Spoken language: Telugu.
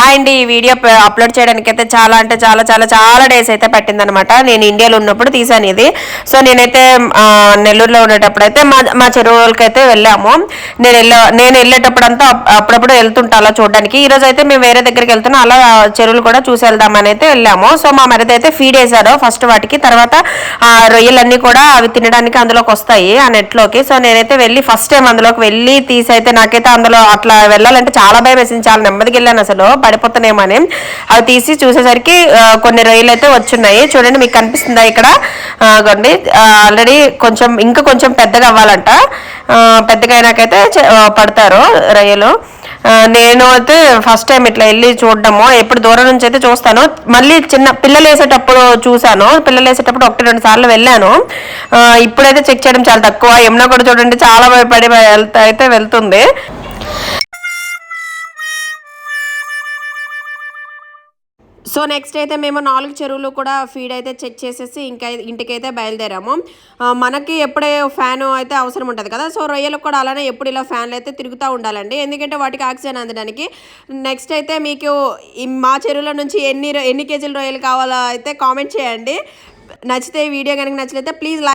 అండ్ ఈ వీడియో అప్లోడ్ చేయడానికి అయితే చాలా అంటే చాలా చాలా చాలా డేస్ అయితే పట్టిందనమాట. నేను ఇండియాలో ఉన్నప్పుడు తీసాను ఇది. సో నేనైతే నెల్లూరులో ఉండేటప్పుడు అయితే మా చెరువులకి అయితే వెళ్ళాము. నేను వెళ్ళేటప్పుడు అంతా అప్పుడప్పుడు వెళ్తుంటా అలా చూడడానికి. ఈ రోజు అయితే మేము వేరే దగ్గరికి వెళ్తున్నాం, అలా చెరువులు కూడా చూసి వెళ్దామని అయితే వెళ్ళాము. సో మా మరిది అయితే ఫీడ్ వేసారు ఫస్ట్ వాటికి, తర్వాత ఆ రొయ్యలన్నీ కూడా అవి తినడానికి అందులోకి వస్తాయి ఆ నెట్లోకి. సో నేనైతే వెళ్ళి ఫస్ట్ టైం అందులోకి వెళ్ళి తీసి అయితే నాకైతే అందులో అట్లా వెళ్ళాలంటే చాలా భయం వేసింది. చాలా నెమ్మదికి వెళ్ళాను, అసలు పడిపోతానేమని. అవి తీసి చూసేసరికి కొన్ని రొయ్యలు అయితే వచ్చున్నాయి. చూడండి, మీకు కనిపిస్తుందా ఇక్కడ? ఆల్రెడీ ఇంకా కొంచెం పెద్దగా అవ్వాలంట. పెద్దగా అయినాకైతే పడతారు రొయ్యలు. నేను అయితే ఫస్ట్ టైం ఇట్లా వెళ్ళి చూడడము. ఎప్పుడు దూరం నుంచి అయితే చూస్తాను, మళ్ళీ చిన్న పిల్లలు వేసేటప్పుడు చూసాను. పిల్లలు వేసేటప్పుడు 1-2 సార్లు వెళ్ళాను. ఇప్పుడైతే చెక్ చేయడం చాలా తక్కువ. యమున కూడా చూడండి చాలా భయపడి అయితే వెళ్తుంది. సో నెక్స్ట్ అయితే మేము 4 చెరువులు కూడా ఫీడ్ అయితే చెక్ చేసేసి ఇంకా ఇంటికైతే బయలుదేరాము. మనకి ఎప్పుడే ఫ్యాన్ అయితే అవసరం ఉంటుంది కదా, సో రొయ్యలకు కూడా అలానే ఎప్పుడు ఇలా ఫ్యాన్లు అయితే తిరుగుతూ ఉండాలండి, ఎందుకంటే వాటికి ఆక్సిజన్ అందడానికి. నెక్స్ట్ అయితే మీకు మా చెరువుల నుంచి ఎన్ని కేజీల రొయ్యలు కావాలో అయితే కామెంట్ చేయండి. నచ్చితే ఈ వీడియో కనుక నచ్చితే ప్లీజ్